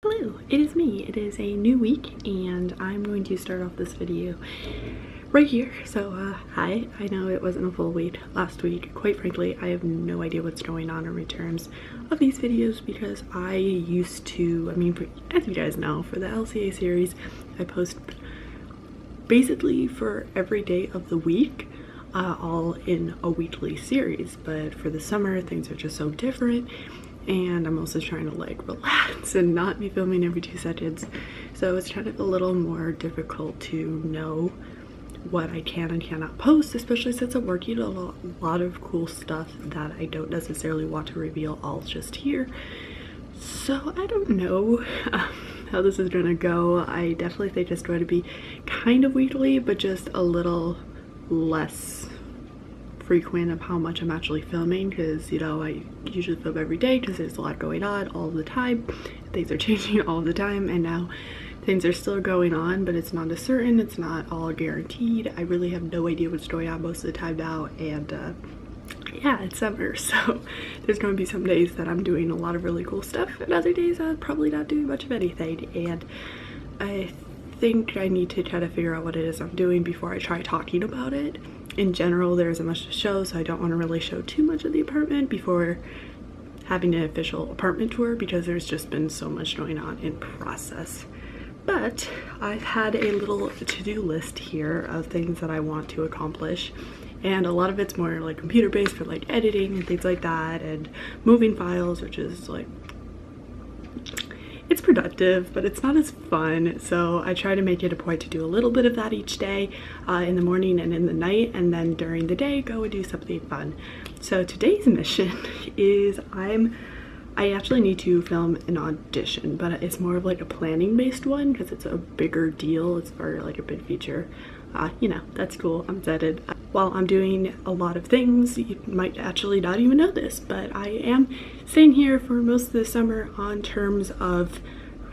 Hello, it is me. It is a new week and I'm going to start off this video right here. So hi, I know it wasn't a full week last week. Quite frankly, I have no idea what's going on in terms of these videos because I used to, as you guys know, for the LCA series, I post basically for every day of the week, all in a weekly series. But for the summer, things are just so different. And I'm also trying to like relax and not be filming every 2 seconds. So it's kind of a little more difficult to know what I can and cannot post, especially since I'm working on a lot of cool stuff that I don't necessarily want to reveal all just here. So I don't know how this is gonna go. I definitely think it's going to be kind of weekly, but just a little less frequent of how much I'm actually filming, because you know I usually film every day because there's a lot going on all the time. Things are changing all the time, and now things are still going on, but it's not as certain, it's not all guaranteed. I really have no idea what's going on most of the time now, and yeah, it's summer, so there's going to be some days that I'm doing a lot of really cool stuff and other days I'm probably not doing much of anything. And I think I need to try to figure out what it is I'm doing before I try talking about it. In general, there isn't much to show, so I don't want to really show too much of the apartment before having an official apartment tour, because there's just been so much going on in process. But I've had a little to-do list here of things that I want to accomplish, and a lot of it's more like computer based for like editing and things like that, and moving files, which is like, it's productive, but it's not as fun. So I try to make it a point to do a little bit of that each day, in the morning and in the night, and then during the day go and do something fun. So today's mission is I actually need to film an audition, but it's more of like a planning based one because it's a bigger deal. It's for like a big feature. You know, that's cool. I'm excited. While I'm doing a lot of things, you might actually not even know this, but I am staying here for most of the summer on terms of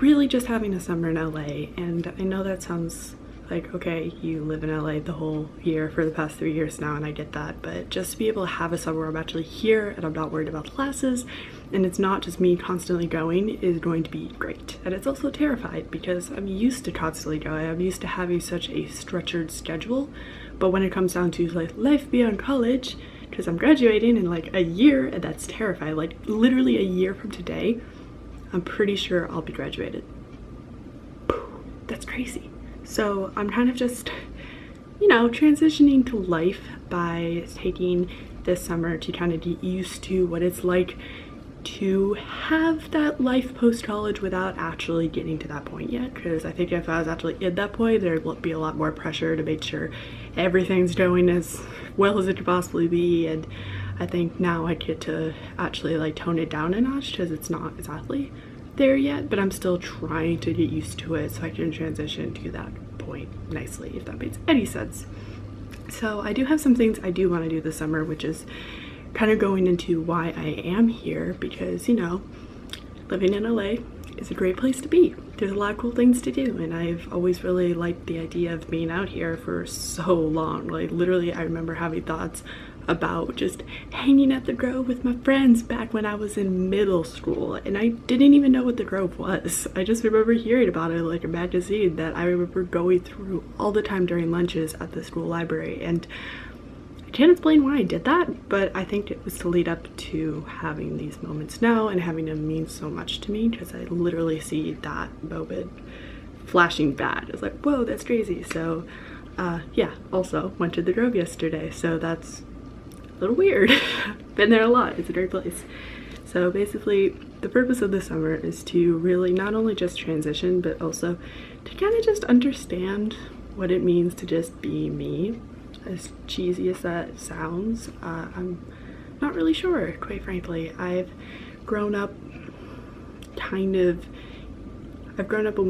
really just having a summer in LA. And I know that sounds like, okay, you live in LA the whole year for the past 3 years now, and I get that, but just to be able to have a summer where I'm actually here and I'm not worried about classes and it's not just me constantly going is going to be great. And it's also terrified because I'm used to constantly going. I'm used to having such a structured schedule, but when it comes down to like life beyond college, because I'm graduating in like a year, and that's terrifying. Like literally a year from today, I'm pretty sure I'll be graduated. That's crazy. So I'm kind of just, you know, transitioning to life by taking this summer to kind of get used to what it's like to have that life post-college without actually getting to that point yet. Because I think if I was actually at that point, there would be a lot more pressure to make sure everything's going as well as it could possibly be. And I think now I get to actually like tone it down a notch because it's not exactly there yet, but I'm still trying to get used to it so I can transition to that point nicely, if that makes any sense. So I do have some things I do want to do this summer, which is kind of going into why I am here, because you know, living in LA is a great place to be. There's a lot of cool things to do, and I've always really liked the idea of being out here for so long. Like literally I remember having thoughts about just hanging at the Grove with my friends back when I was in middle school, and I didn't even know what the Grove was. I just remember hearing about it like a magazine that I remember going through all the time during lunches at the school library, and I can't explain why I did that, but I think it was to lead up to having these moments now and having them mean so much to me, because I literally see that moment flashing back. It's like, whoa, that's crazy. So yeah, also went to the Grove yesterday, so that's a little weird. Been there a lot. It's a great place. So basically the purpose of the summer is to really not only just transition, but also to kind of just understand what it means to just be me. As cheesy as that sounds, I'm not really sure, quite frankly. I've grown up in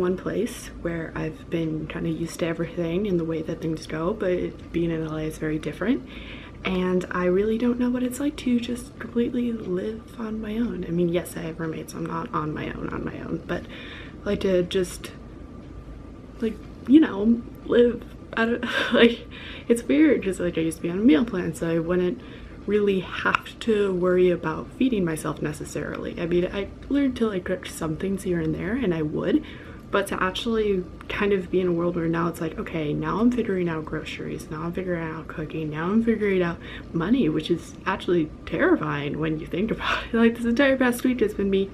one place where I've been kind of used to everything and the way that things go, but being in LA is very different. And I really don't know what it's like to just completely live on my own. I mean, yes, I have roommates, I'm not on my own, but I like to just, like, you know, live. I don't, like, it's weird because like I used to be on a meal plan, so I wouldn't really have to worry about feeding myself necessarily. I mean, I learned to like cook some things here and there, and I would, but to actually kind of be in a world where now it's like, okay, now I'm figuring out groceries, now I'm figuring out cooking, now I'm figuring out money, which is actually terrifying when you think about it. Like, this entire past week has been me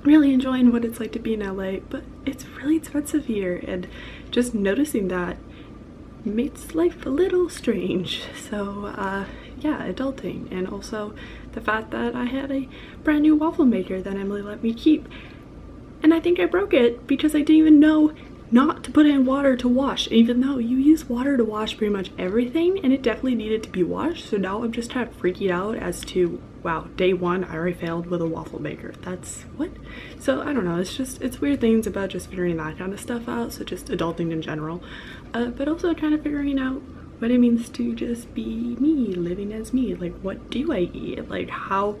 really enjoying what it's like to be in LA, but it's really expensive here, and just noticing that makes life a little strange. So yeah, adulting, and also the fact that I had a brand new waffle maker that Emily let me keep, and I think I broke it because I didn't even know not to put in water to wash, even though you use water to wash pretty much everything, and it definitely needed to be washed. So now I'm just kind of freaking out as to, wow, day one I already failed with a waffle maker. That's what? So I don't know, it's weird things about just figuring that kind of stuff out. So just adulting in general, but also kind of figuring out what it means to just be me, living as me. Like, what do I eat? Like, how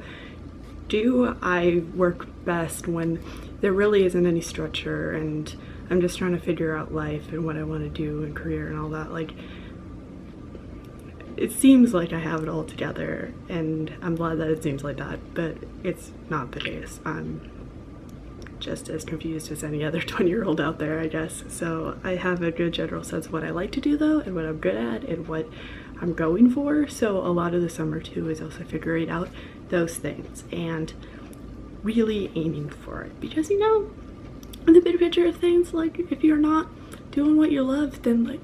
do I work best when there really isn't any structure and I'm just trying to figure out life and what I want to do and career and all that? Like, it seems like I have it all together, and I'm glad that it seems like that, but it's not the case. I'm just as confused as any other 20-year-old out there, I guess. So I have a good general sense of what I like to do though, and what I'm good at, and what I'm going for. So a lot of the summer too is also figuring out those things and really aiming for it, because, you know, in the big picture of things, like, if you're not doing what you love, then like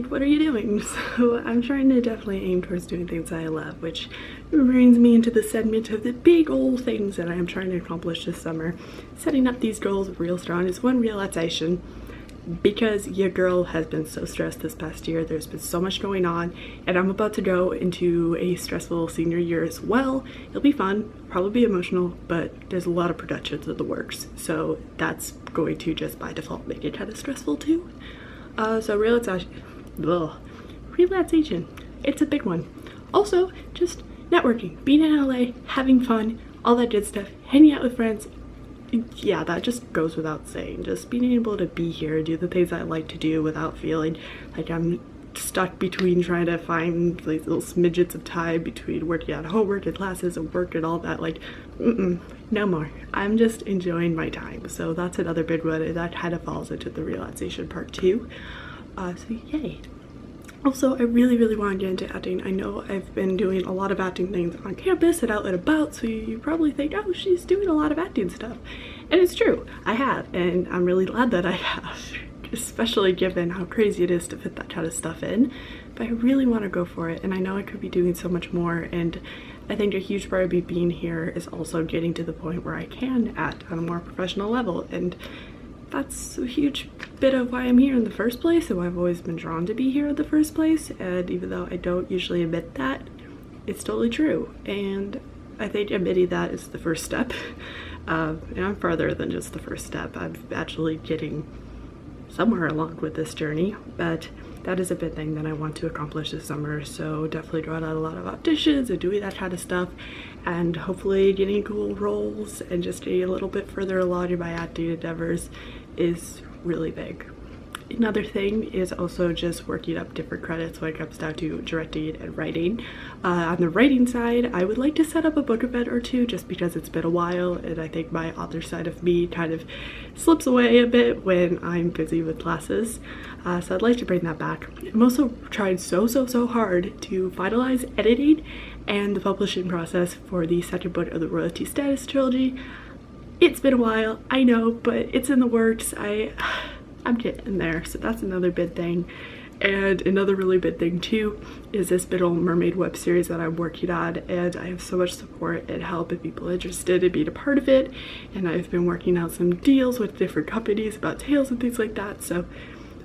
what are you doing? So I'm trying to definitely aim towards doing things I love, which brings me into the segment of the big old things that I am trying to accomplish this summer. Setting up these goals real strong is one realization, because your girl has been so stressed this past year. There's been so much going on, and I'm about to go into a stressful senior year as well. It'll be fun, probably be emotional, but there's a lot of productions in the works, so that's going to just by default make it kind of stressful too. So relaxation, it's a big one. Also, just networking, being in LA, having fun, all that good stuff, hanging out with friends. Yeah, that just goes without saying. Just being able to be here, do the things I like to do without feeling like I'm stuck between trying to find like little smidgets of time between working at homework and classes and work and all that. Like, no more. I'm just enjoying my time. So that's another big one, and that kind of falls into the realization part too. So yay. Also, I really want to get into acting. I know I've been doing a lot of acting things on campus and out and about, so you probably think, oh, she's doing a lot of acting stuff. And it's true, I have, and I'm really glad that I have, especially given how crazy it is to fit that kind of stuff in. But I really want to go for it, and I know I could be doing so much more, and I think a huge part of me being here is also getting to the point where I can act on a more professional level, and that's a huge bit of why I'm here in the first place, and why I've always been drawn to be here in the first place. And even though I don't usually admit that, it's totally true, and I think admitting that is the first step. And I'm farther than just the first step. I'm actually getting somewhere along with this journey, but that is a big thing that I want to accomplish this summer. So definitely drawing out a lot of auditions and doing that kind of stuff, and hopefully getting cool roles and just getting a little bit further along in my acting endeavors is really big. Another thing is also just working up different credits when it comes down to directing and writing. On the writing side, I would like to set up a book event or two, just because it's been a while, and I think my author side of me kind of slips away a bit when I'm busy with classes. So I'd like to bring that back. I'm also trying so hard to finalize editing and the publishing process for the second book of the Royalty Status trilogy. It's been a while, I know, but it's in the works. I'm getting there, so that's another big thing. And another really big thing too is this Little Mermaid web series that I'm working on, and I have so much support and help and people interested in being a part of it, and I've been working out some deals with different companies about tales and things like that. So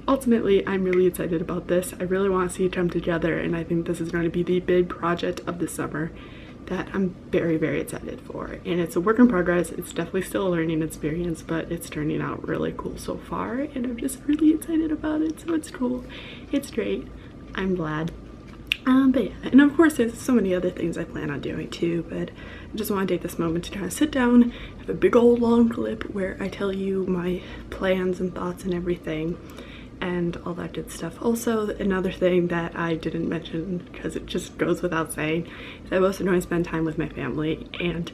ultimately, I'm really excited about this. I really want to see it come together, and I think this is going to be the big project of the summer that I'm very excited for. And it's a work in progress. It's definitely still a learning experience, but it's turning out really cool so far, and I'm just really excited about it. So it's cool, it's great, I'm glad. But yeah, and of course there's so many other things I plan on doing too, but I just want to take this moment to kind of sit down, have a big old long clip where I tell you my plans and thoughts and everything, and all that good stuff. Also, another thing that I didn't mention because it just goes without saying is I most annoy spend time with my family, and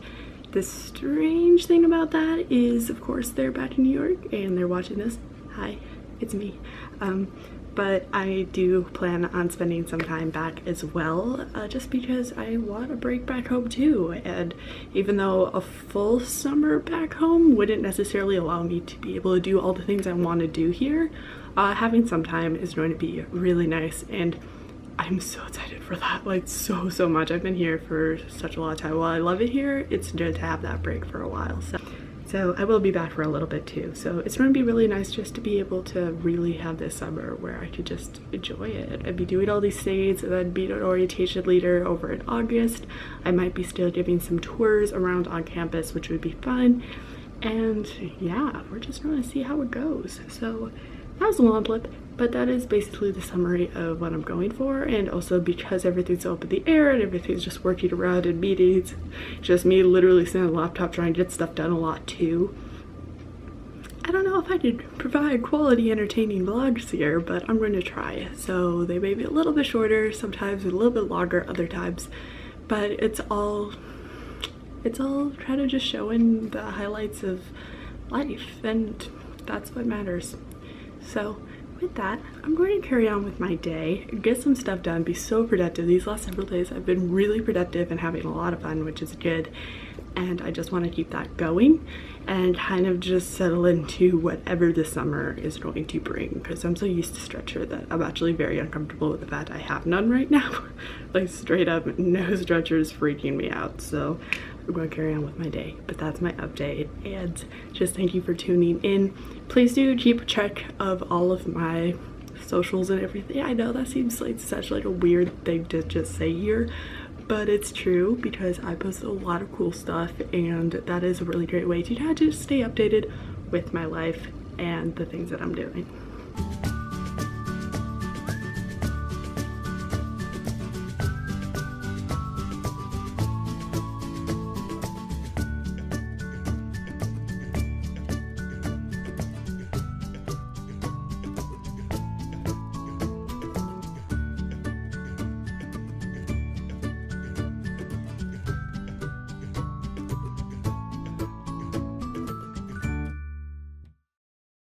the strange thing about that is, of course, they're back in New York and they're watching this. Hi, it's me. But I do plan on spending some time back as well, just because I want a break back home too. And even though a full summer back home wouldn't necessarily allow me to be able to do all the things I want to do here, having some time is going to be really nice, and I'm so excited for that, like so much. I've been here for such a long time. While I love it here, it's good to have that break for a while. So I will be back for a little bit too. So it's going to be really nice just to be able to really have this summer where I could just enjoy it. I'd be doing all these things, and then be an orientation leader over in August. I might be still giving some tours around on campus, which would be fun. And yeah, we're just going to see how it goes. So that was a long blip, but that is basically the summary of what I'm going for. And also, because everything's up in the air and everything's just working around in meetings, just me literally sitting on the laptop trying to get stuff done a lot too. I don't know if I could provide quality entertaining vlogs here, but I'm going to try. So they may be a little bit shorter sometimes, a little bit longer other times, but it's all kind of just showing the highlights of life, and that's what matters. So with that, I'm going to carry on with my day, get some stuff done, be so productive. These last several days I've been really productive and having a lot of fun, which is good. And I just want to keep that going and kind of just settle into whatever the summer is going to bring, because I'm so used to structure that I'm actually very uncomfortable with the fact I have none right now. Like straight up, no structure is freaking me out. So I'm going to carry on with my day, but that's my update. And just thank you for tuning in. Please do keep track of all of my socials and everything. I know that seems like such like a weird thing to just say here, but it's true because I post a lot of cool stuff, and that is a really great way to kind of just stay updated with my life and the things that I'm doing.